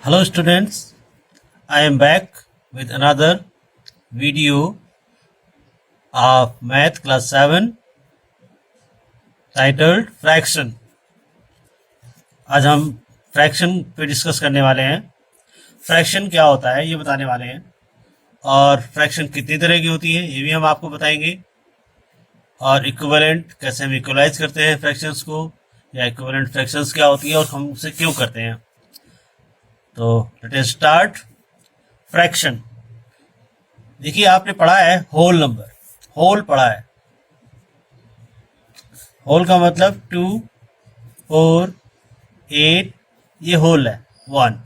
Hello students, I am back with another video of Math Class 7 titled Fraction. आज हम fraction पे discuss करने वाले हैं। फ्रैक्शन क्या होता है ये बताने वाले हैं और फ्रैक्शन कितनी तरह की होती है ये भी हम आपको बताएंगे। और इक्विवेलेंट कैसे हम इक्वलाइज करते हैं फ्रैक्शंस को, या इक्विवेलेंट फ्रैक्शंस क्या होती है और हम उसे क्यों करते हैं। तो लेट अस स्टार्ट। फ्रैक्शन, देखिए आपने पढ़ा है होल नंबर, होल पढ़ा है। होल का मतलब 2, 4, 8, ये होल है 1,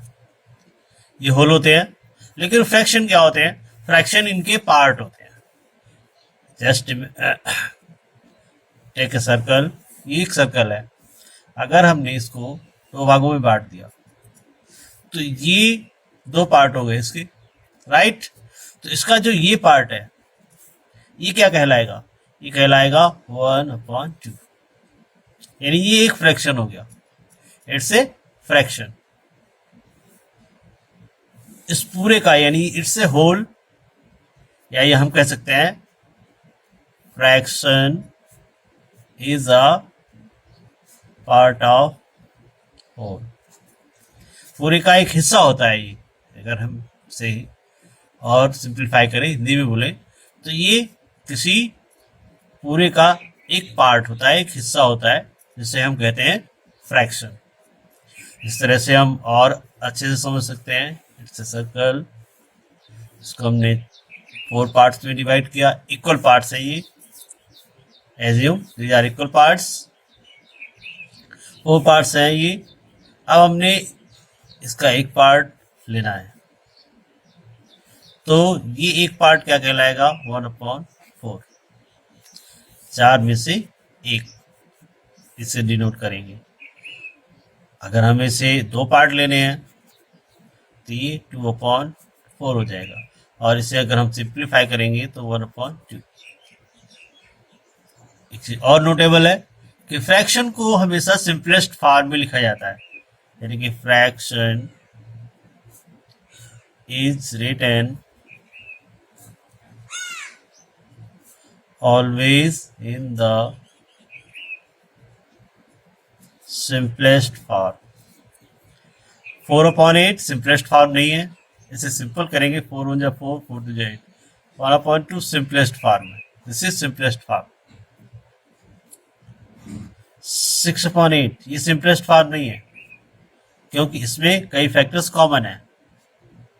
ये होल होते हैं। लेकिन फ्रैक्शन क्या होते हैं? फ्रैक्शन इनके पार्ट होते हैं। जस्ट टेक ए सर्कल, ये एक सर्कल है। अगर हमने इसको दो भागों में बांट दिया तो ये दो पार्ट हो गए इसके, राइट। तो इसका जो ये पार्ट है ये क्या कहलाएगा? ये कहलाएगा 1/2, यानी ये एक फ्रैक्शन हो गया। It's a fraction. इस पूरे का यानी इट्स ए होल, या ये हम कह सकते हैं fraction is a part of whole. पूरे का एक हिस्सा होता है ये। अगर हम से और सिंप्लीफाई करें, हिंदी में बोले तो ये किसी पूरे का एक पार्ट होता है, एक हिस्सा होता है, जिसे हम कहते हैं फ्रैक्शन। इस तरह से हम और अच्छे से समझ सकते हैं। इट्स ए सर्कल, इसको हमने 4 पार्ट्स में डिवाइड किया। इक्वल पार्ट्स है ये, assume these are equal parts. 4 parts हैं ये। अब हमने इसका एक पार्ट लेना है, तो ये एक पार्ट क्या कहलाएगा? 1/4, 4 में से एक, इसे डिनोट करेंगे। अगर हमें इसे दो पार्ट लेने हैं तो ये 2/4 हो जाएगा, और इसे अगर हम सिंप्लीफाई करेंगे तो 1/2। और नोटेबल है कि फ्रैक्शन को हमेशा सिंपलेस्ट फॉर्म में लिखा जाता है, यानी कि fraction is written always in the simplest form। 4/8 simplest form नहीं है, इसे सिंपल करेंगे। 4 1 4, 4 2 8, 1/2 सिंपलेस्ट फॉर्म है। This is simplest form. 6/8 ये सिंपलेस्ट फॉर्म नहीं है, क्योंकि इसमें कई फैक्टर्स कॉमन है।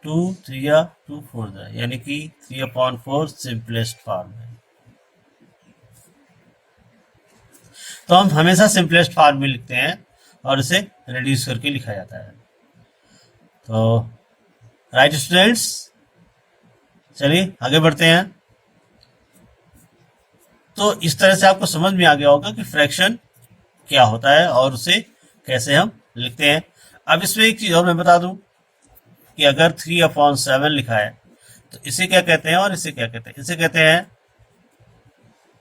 2 3 या 2 4, यानी कि 3/4 सिंपलेस्ट फॉर्म है। तो हम हमेशा सिंपलेस्ट फॉर्म में लिखते हैं और इसे रिड्यूस करके लिखा जाता है। तो राइट स्टूडेंट्स, चलिए आगे बढ़ते हैं। तो इस तरह से आपको समझ में आ गया होगा कि फ्रैक्शन क्या होता है और उसे कैसे हम लिखते हैं। अब इसमें एक चीज और मैं बता दूं कि अगर 3/7 लिखा है तो इसे क्या कहते हैं और इसे क्या कहते हैं? इसे कहते हैं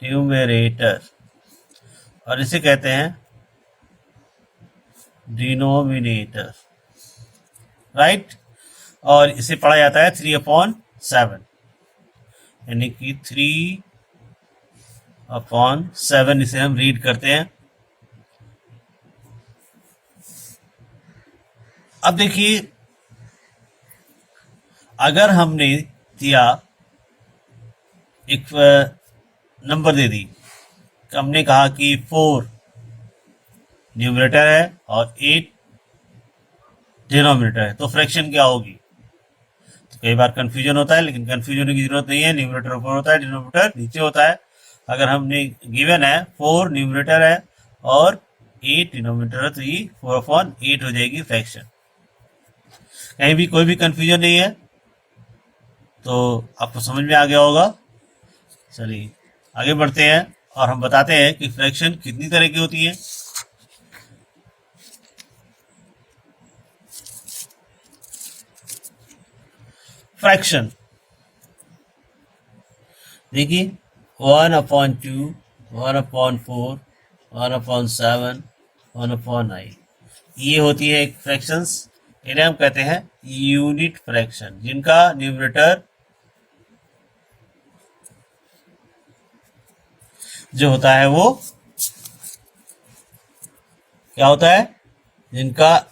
न्यूमरेटर और इसे कहते हैं डिनोमिनेटर, राइट। और इसे पढ़ा जाता है 3/7, यानी कि 3/7 इसे हम रीड करते हैं। अब देखिए, अगर हमने दिया एक नंबर दे दी, हमने कहा कि 4 न्यूमरेटर है और 8 डिनोमिनेटर है, तो फ्रैक्शन क्या होगी? तो कई बार कंफ्यूजन होता है, लेकिन कंफ्यूजन की जरूरत नहीं है। न्यूमरेटर ऊपर होता है, डिनोमिनेटर नीचे होता है। अगर हमने गिवन है 4 न्यूमरेटर है और 8 डिनोमिनेटर है, तो ये 4/8 हो जाएगी फ्रैक्शन। कहीं भी कोई भी कंफ्यूजन नहीं है, तो आपको समझ में आ गया होगा। चलिए आगे बढ़ते हैं और हम बताते हैं कि फ्रैक्शन कितनी तरह की होती है। फ्रैक्शन देखिए, 1/2, 1/4, 1/7, 1/9, ये होती है एक फ्रैक्शंस। इन्हें हम कहते हैं यूनिट फ्रैक्शन, जिनका न्यूमरेटर जो होता है वो क्या होता है, जिनका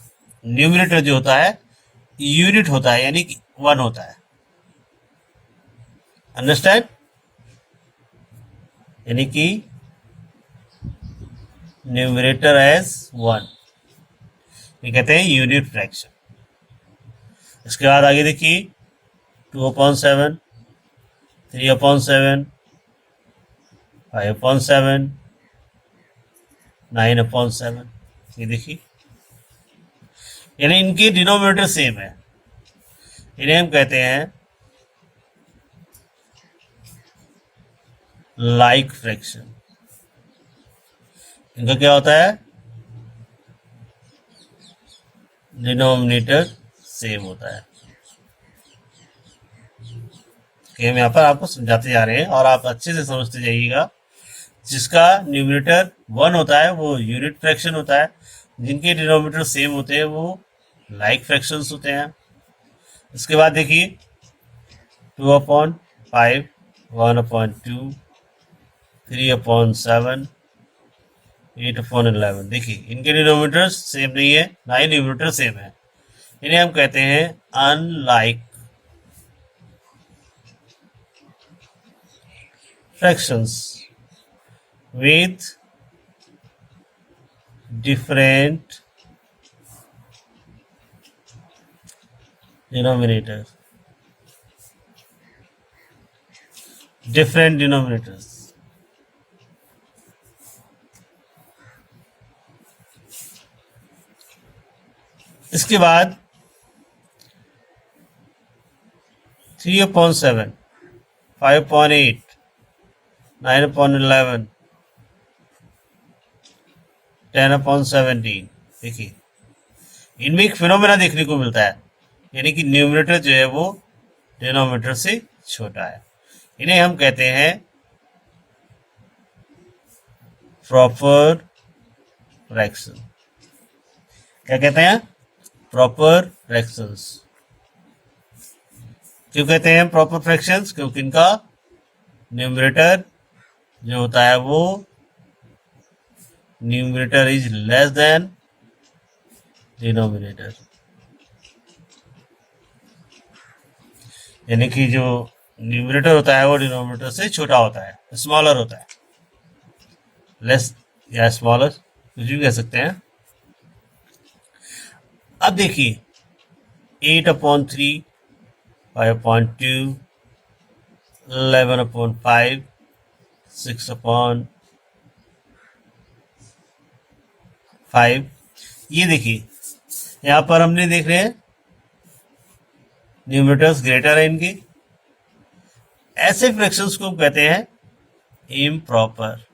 न्यूमरेटर जो होता है यूनिट होता है, यानी कि 1 होता है। अंडरस्टैंड? यानी कि न्यूमरेटर एज 1, ये कहते हैं यूनिट फ्रैक्शन। इसके बाद आगे देखिए 2/7, 3/7, 5/7, 9/7, ये देखिए, यानी इनकी डिनोमिनेटर सेम है। इन्हें हम कहते हैं लाइक फ्रैक्शन। इनका क्या होता है, डिनोमिनेटर सेम होता है। हम यहाँ पर आपको समझाते जा रहे हैं और आप अच्छे से समझते जाइएगा। जिसका न्यूमरेटर 1 होता है वो यूनिट फ्रैक्शन होता है, जिनके डिनोमिनेटर सेम होते हैं वो लाइक फ्रैक्शंस होते हैं। इसके बाद देखिए 2/5, 1/2, 3/7, 8/11, देखिए इनके डिनोमिनेटर सेम नहीं है, ना ही न्यूमरेटर सेम है। इन्हें हम कहते हैं unlike fractions with different denominators, different denominators। इसके बाद 3/7, 5/8, 9/11, 10/17, देखिए इनमें एक फिनोमेना देखने को मिलता है, यानी कि न्यूमरेटर जो है वो डिनोमिनेटर से छोटा है। इन्हें हम कहते हैं प्रॉपर फ्रैक्शन। क्या कहते हैं, प्रॉपर फ्रैक्शंस। क्यों कहते हैं प्रॉपर फ्रैक्शंस, क्योंकि इनका न्यूमरेटर जो होता है वो numerator is less than denominator, यानी कि जो न्यूमरेटर होता है वो डिनोमिनेटर से छोटा होता है, स्मॉलर होता है, लेस या स्मॉलर कुछ भी कह सकते हैं। अब देखिए 8/3, 5/2, 11/5, 6/5, ये देखिए यहां पर हमने देख रहे हैं न्यूमरेटर्स ग्रेटर है इनके। ऐसे फ्रैक्शंस को कहते हैं इम्प्रॉपर।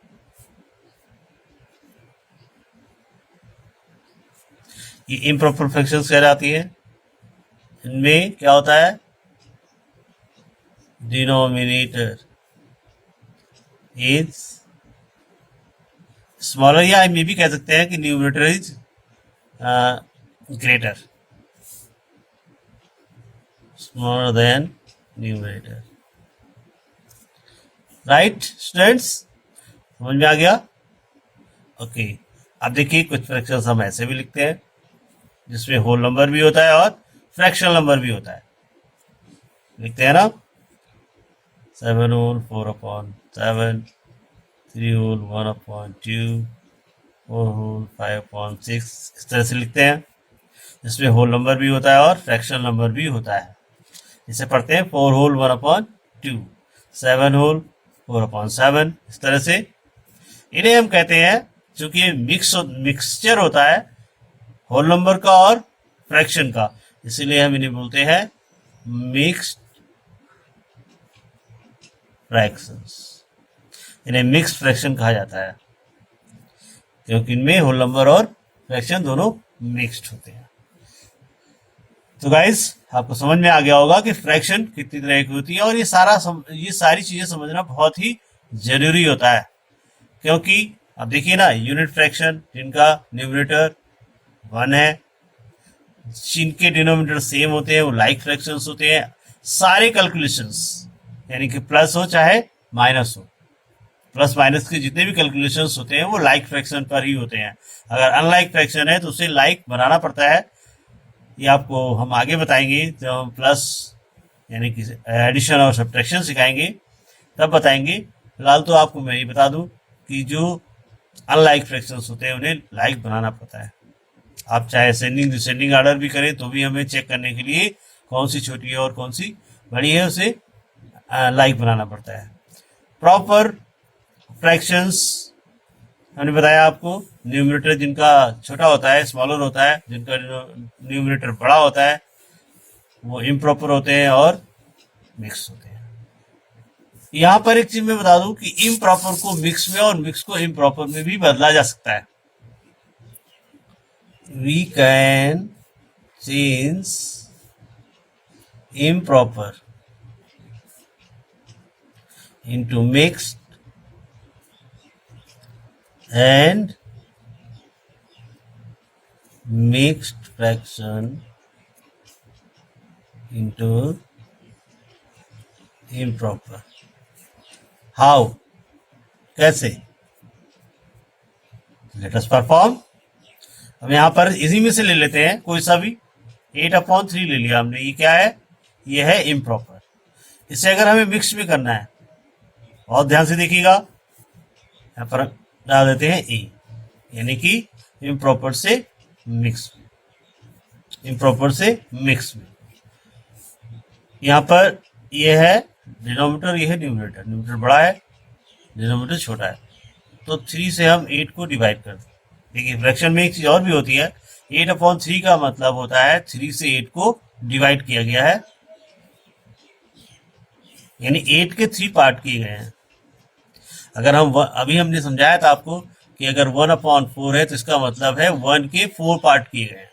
ये इम्प्रॉपर फ्रैक्शंस कहलाती है। इनमें क्या होता है, डिनोमिनेटर इज स्मॉलर, या हम ये भी कह सकते हैं कि numerator is greater, smaller than numerator. Right students, समझ में आ गया? ओके, अब देखिए कुछ फ्रैक्शंस हम ऐसे भी लिखते हैं जिसमें होल नंबर भी होता है और फ्रैक्शनल नंबर भी होता है। लिखते हैं ना, 7 whole 4/7, 3 whole 1/2, 4 whole 5/6, इस तरह से लिखते हैं। इसमें होल नंबर भी होता है और फ्रैक्शनल नंबर भी होता है। इसे पढ़ते हैं 4 whole 1/2, 7 whole 4/7, इस तरह से। इन्हें हम कहते हैं, चूंकि ये मिक्सचर होता है होल नंबर का और फ्रैक्शन का, इसीलिए हम इन्हें बोलते हैं मिक्स्ड फ्रैक्शंस। इन्हें मिक्स्ड फ्रैक्शन कहा जाता है क्योंकि इनमें होल नंबर और फ्रैक्शन दोनों मिक्स्ड होते हैं। तो गाइस, आपको समझ में आ गया होगा कि फ्रैक्शन कितनी तरह की होती है, और ये सारी चीजें समझना बहुत ही जरूरी होता है। क्योंकि अब देखिए ना, यूनिट फ्रैक्शन जिनका न्यूमरेटर 1 है, जिनके डिनोमिनेटर सेम होते हैं वो लाइक फ्रैक्शंस होते हैं। सारे कैलकुलेशंस, यानी कि प्लस हो चाहे माइनस हो, प्लस माइनस के जितने भी कैलकुलेशंस होते हैं वो लाइक फ्रैक्शन पर ही होते हैं। अगर अनलाइक फ्रैक्शन है तो उसे लाइक बनाना पड़ता है। ये आपको हम आगे बताएंगे जब हम प्लस यानी कि एडिशन और सब्ट्रैक्शन सिखाएंगे तब बताएंगे। फिलहाल तो आपको मैं ये बता दूं कि जो अनलाइक फ्रैक्शंस होते हैं उन्हें लाइक बनाना पड़ता है। आप चाहे असेंडिंग डिसेंडिंग ऑर्डर भी करें तो भी हमें चेक करने के लिए कौन सी छोटी है और कौन सी बड़ी है उसे लाइक बनाना पड़ता है। प्रॉपर फ्रैक्शंस हमने बताया आपको, न्यूमरेटर जिनका छोटा होता है, स्मॉलर होता है, जिनका न्यूमरेटर बड़ा होता है वो इम्प्रॉपर होते हैं और मिक्स होते हैं। यहां पर एक चीज मैं बता दूं कि इम्प्रॉपर को मिक्स में और मिक्स को इम्प्रॉपर में भी बदला जा सकता है। We can change improper into mixed and mixed fraction into improper. How? कैसे? Let us perform. हम यहां पर इसी में से ले लेते हैं कोई सा भी। 8/3 ले लिया हमने। ये क्या है? ये है इम्प्रॉपर। इसे अगर हमें मिक्स में करना है, बहुत ध्यान से देखिएगा, यहां पर डाल देते हैं ए, यानी कि इम्प्रॉपर से मिक्स में, इम्प्रॉपर से मिक्स में। यहां पर ये है डिनोमिनेटर, ये है न्यूमरेटर। न्यूमरेटर बड़ा है, डिनोमिनेटर छोटा है, तो 3 से हम 8 को डिवाइड कर दें। देखिए फ्रैक्शन में एक चीज और भी होती है। 8/3 का मतलब होता है 3 से 8 को डिवाइड किया गया है, यानी 8 के 3 पार्ट किए गए हैं। अगर हम अभी हमने समझाया था आपको कि अगर 1/4 है तो इसका मतलब है 1 के 4 पार्ट किए गए हैं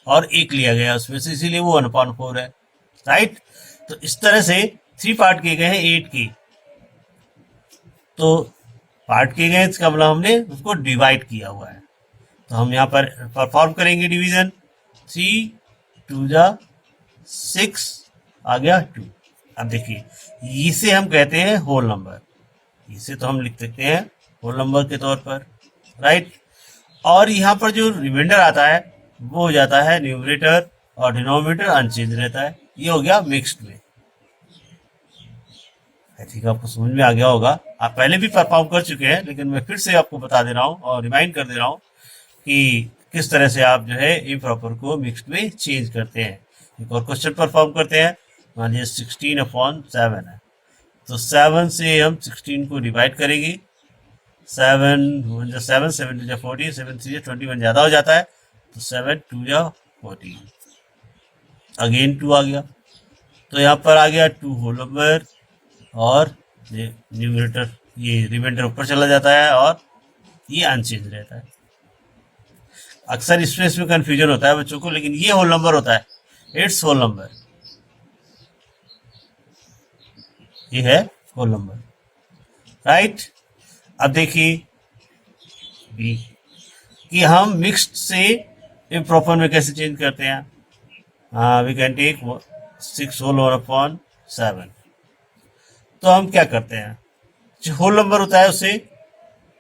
और 1 लिया गया उसमें से, इसीलिए वो 1/4 है, राइट। तो इस तरह से 3 पार्ट किए गए हैं 8 के, तो पार्ट किए गए इसका मतलब हमने उसको डिवाइड किया हुआ है। तो हम यहाँ पर परफॉर्म करेंगे डिवीजन। 3 2 जा 6 आ गया 2। अब देखिए इसे हम कहते हैं होल नंबर, इसे तो हम लिख सकते हैं होल नंबर के तौर पर, राइट। और यहाँ पर जो रिमाइंडर आता है वो हो जाता है न्यूमरेटर और डिनोमिनेटर अनचेंज रहता है। ये हो गया मिक्स्ड में। आई थिंक आपको समझ में आ गया होगा। आप पहले भी परफॉर्म कर चुके हैं, लेकिन मैं फिर से आपको बता दे रहा हूँ और रिमाइंड कर दे रहा हूँ कि किस तरह से आप जो है इम्प्रॉपर को मिक्स्ड में चेंज करते हैं। एक और क्वेश्चन परफॉर्म करते हैं। मान लीजिए 16/7 है, तो 7 से हम 16 को डिवाइड करेंगे। 7 7 7 2 14, 7 3 21 ज्यादा हो जाता है, तो 7 2 14, अगेन 2 आ गया, तो यहाँ पर आ गया 2 होल नंबर और ये न्यूमरेटर, ये रिमाइंडर ऊपर चला जाता है और ये अनचेंज रहता है। अक्सर इसमें कंफ्यूजन होता है बच्चों को, लेकिन ये होल नंबर होता है, इट्स होल नंबर, ये है होल नंबर, राइट। अब देखिए बी कि हम मिक्स्ड से इम्प्रॉपर में कैसे चेंज करते हैं। We can take 6 whole upon 7। तो हम क्या करते हैं, जो होल नंबर होता है उसे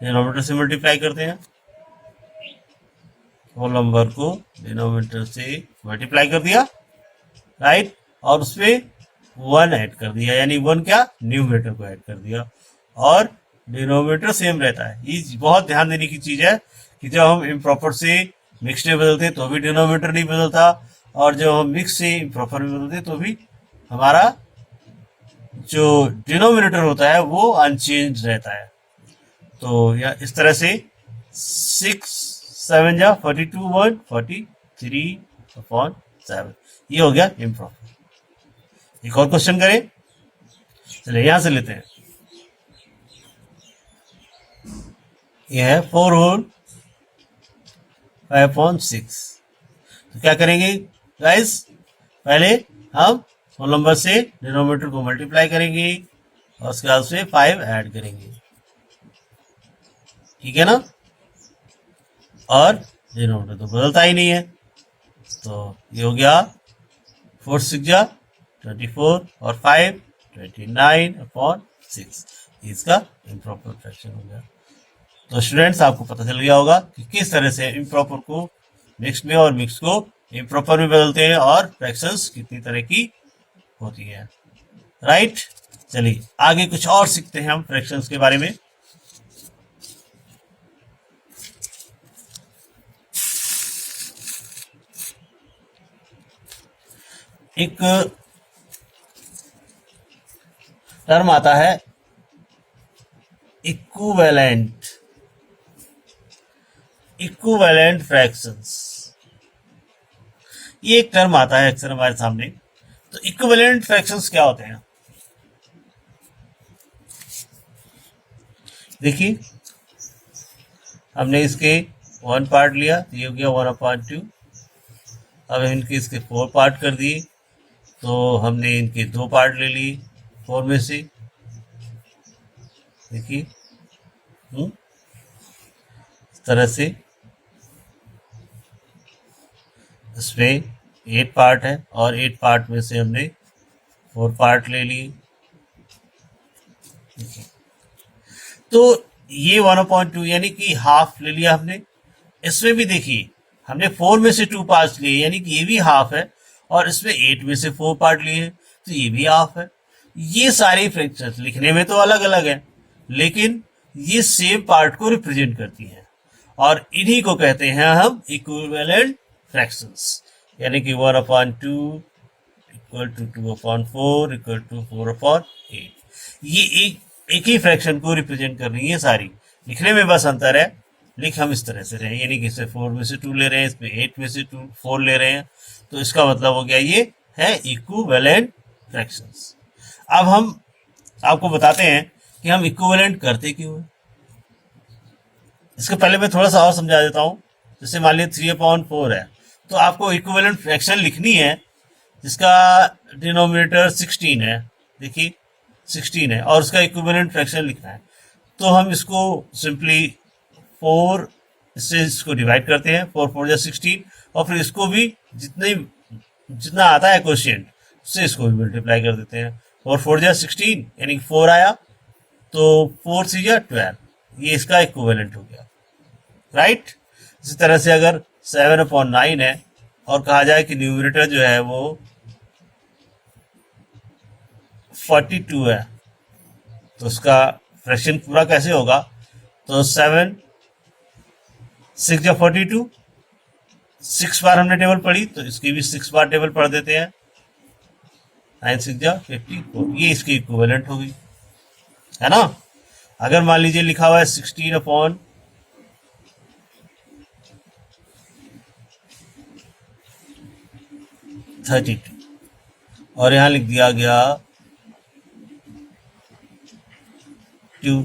डिनोमिनेटर से मल्टीप्लाई करते हैं। होल नंबर को डिनोमिनेटर से मल्टीप्लाई कर दिया, राइट, और उसमें 1 ऐड कर दिया, यानी 1 क्या, न्यूमरेटर को ऐड कर दिया, और डिनोमिनेटर सेम रहता है। ये बहुत ध्यान देने की चीज है कि जब हम इम्प्रॉपर से मिक्स में बदलते तो भी डिनोमिनेटर नहीं बदलता, और जब हम मिक्स से इम्प्रॉपर में बदलते तो भी हमारा जो डिनोमिनेटर होता है वो अनचेंज रहता है। तो या इस तरह से 6 7 जा 42 1 43/7, ये हो गया इम्प्रॉपर। एक और क्वेश्चन करें, चलिए यहां से लेते हैं। ये है 4 होल 5/6। तो क्या करेंगे गाइस, पहले हम होल नंबर से डिनोमिनेटर को मल्टीप्लाई करेंगे और उसके बाद उसमें 5 ऐड करेंगे, ठीक है ना। और डिनोमिनेटर तो बदलता ही नहीं है, तो ये हो गया 4 6 24 और 5 29/6, इसका इम्प्रॉपर फ्रैक्शन हो गया। तो स्टूडेंट्स आपको पता चल गया होगा कि किस तरह से इम्प्रॉपर को मिक्स में और मिक्स को इम्प्रॉपर में बदलते हैं और फ्रैक्शंस कितनी तरह की होती है। राइट, चलिए आगे कुछ और सीखते हैं हम फ्रैक्शंस के बारे में। एक टर्म आता है इक्विवेलेंट फ्रैक्शंस। ये एक टर्म आता है अक्सर हमारे सामने। तो इक्विवेलेंट फ्रैक्शंस क्या होते हैं? देखिए, हमने इसके 1 पार्ट लिया तो ये हो गया 1/2। अब इनके इसके 4 पार्ट कर दिए तो हमने इनके 2 पार्ट ले लिए 4 में से। देखिए इस तरह से इसमें 8 पार्ट है और 8 पार्ट में से हमने 4 पार्ट ले लिए। देखिए, तो ये 1/2 यानी कि हाफ ले लिया हमने। इसमें भी देखिए हमने 4 में से 2 पार्ट लिए यानी कि ये भी हाफ है, और इसमें 8 में से 4 पार्ट लिए हैं तो ये भी हाफ है। ये सारी फ्रैक्शंस लिखने में तो अलग अलग है, लेकिन ये सेम पार्ट को रिप्रेजेंट करती हैं, और इन्हीं को कहते हैं हम इक्विवेलेंट फ्रैक्शंस। यानी कि 1/2 इक्वल टू 2/4 इक्वल टू 4/8। ये एक ही फ्रैक्शन को रिप्रेजेंट कर रही है सारी। लिखने में बस अंतर है, लिख हम इस तरह से रहे हैं, यानी कि इसमें 4 में से 2 ले रहे हैं, इसमें 8 में से 4 ले रहे हैं। तो इसका मतलब हो गया ये है इक्विवेलेंट फ्रैक्शंस। अब हम आपको बताते हैं कि हम इक्विवेलेंट करते क्यों हैं। इसके पहले मैं थोड़ा सा और समझा देता हूँ। जैसे मान लीजिए 3/4 है, तो आपको इक्विवेलेंट फ्रैक्शन लिखनी है जिसका डिनोमिनेटर 16 है। देखिए 16 है और उसका इक्विवेलेंट फ्रैक्शन लिखना है। तो हम इसको सिंपली 4 इससे इसको डिवाइड करते हैं, 4 4 जा 16, और फिर इसको भी जितना आता है क्वेश्चन उससे इसको भी मल्टीप्लाई कर देते हैं। 4 4 जा 16 यानी 4 आया, तो 4 3 जा 12, ये इसका इक्विवेलेंट हो गया। राइट, इसी तरह से अगर 7/9 है और कहा जाए कि न्यूमरेटर जो है वो 42 है, तो उसका फ्रैक्शन पूरा कैसे होगा? तो 7 6 जा 42, 6 बार हमने टेबल पढ़ी तो इसकी भी 6 बार टेबल पढ़ देते हैं। 9 6 जा 54, ये इसकी इक्विवेलेंट होगी, है ना। अगर मान लीजिए लिखा हुआ है 16/32 और यहां लिख दिया गया 2,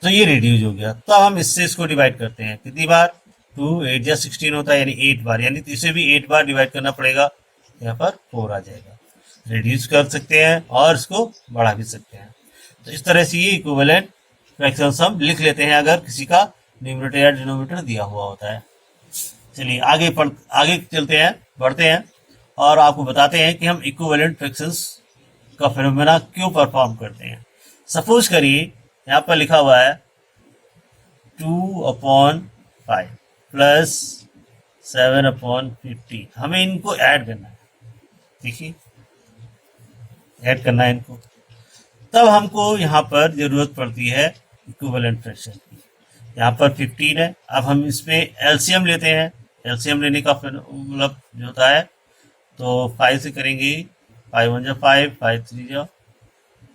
तो ये रिड्यूज हो गया। तो अब हम इससे इसको डिवाइड करते हैं कितनी बार? 2 8 या 16 होता है, यानी 8 बार, यानी इसे भी 8 बार डिवाइड करना पड़ेगा। यहाँ पर 4 आ जाएगा। रिड्यूस कर सकते हैं और इसको बढ़ा भी सकते हैं। तो इस तरह से ये इक्विवेलेंट फ्रैक्शंस हम लिख लेते हैं अगर किसी का न्यूमरेटर या डिनोमिनेटर दिया हुआ होता है। चलिए आगे चलते हैं, बढ़ते हैं और आपको बताते हैं कि हम इक्विवेलेंट फ्रैक्शंस का फिनोमेना क्यों परफॉर्म करते हैं। सपोज करिए यहाँ पर लिखा हुआ है 2/5 प्लस 7/15, हमें इनको ऐड करना है। देखिए ऐड करना है इनको, तब हमको यहाँ पर जरूरत पड़ती है इक्विवेलेंट फ्रैक्शन की। यहाँ पर 15 है, अब हम इसमें एलसीएम लेते हैं। एलसीएम लेने का मतलब जो होता है तो 5 से करेंगे, 5 1 जा 5, 5 3 जा,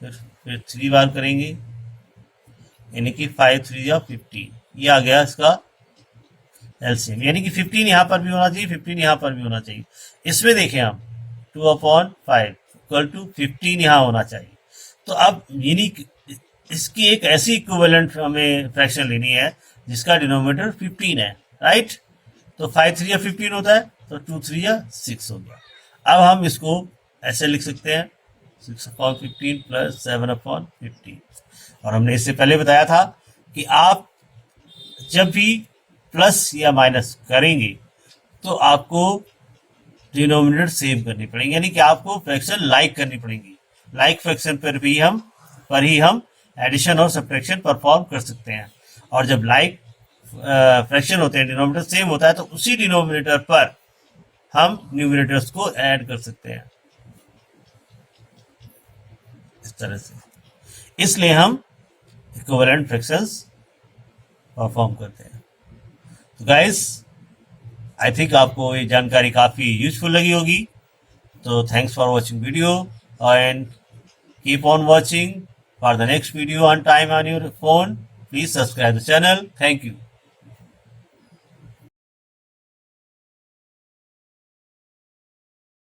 फिर 3 बार करेंगे यानी कि 5 3 जा 15, ये आ गया इसका एलसीएम। यानी कि 15 यहाँ पर भी होना चाहिए, 15 यहाँ पर भी होना चाहिए। इसमें देखें हम 2/5 इक्वल टू 15 यहाँ होना चाहिए। तो अब यानी इसकी एक ऐसी इक्विवेलेंट हमें फ्रैक्शन लेनी है जिसका डिनोमिनेटर 15 है। राइट, तो 5 3 या 15 होता है, तो 2 3 या 6 हो गया। अब हम इसको ऐसे लिख सकते हैं 6/15 प्लस 7/15। और हमने इससे पहले बताया था कि आप जब भी प्लस या माइनस करेंगे तो आपको डिनोमिनेटर सेव करनी पड़ेगी, यानी कि आपको फ्रैक्शन लाइक करनी पड़ेगी। लाइक फ्रैक्शन पर ही हम एडिशन और सब्ट्रैक्शन परफॉर्म कर सकते हैं। और जब लाइक फ्रैक्शन होते हैं, डिनोमिनेटर सेम होता है, तो उसी डिनोमिनेटर पर हम न्यूमिनेटर्स को ऐड कर सकते हैं इस तरह से। इसलिए हम इक्विवेलेंट फ्रैक्शंस परफॉर्म करते हैं। तो गाइस, आई थिंक आपको ये जानकारी काफ़ी यूजफुल लगी होगी। तो thanks for watching video and keep on watching for the next video on time on your phone. Please subscribe the channel. Thank you.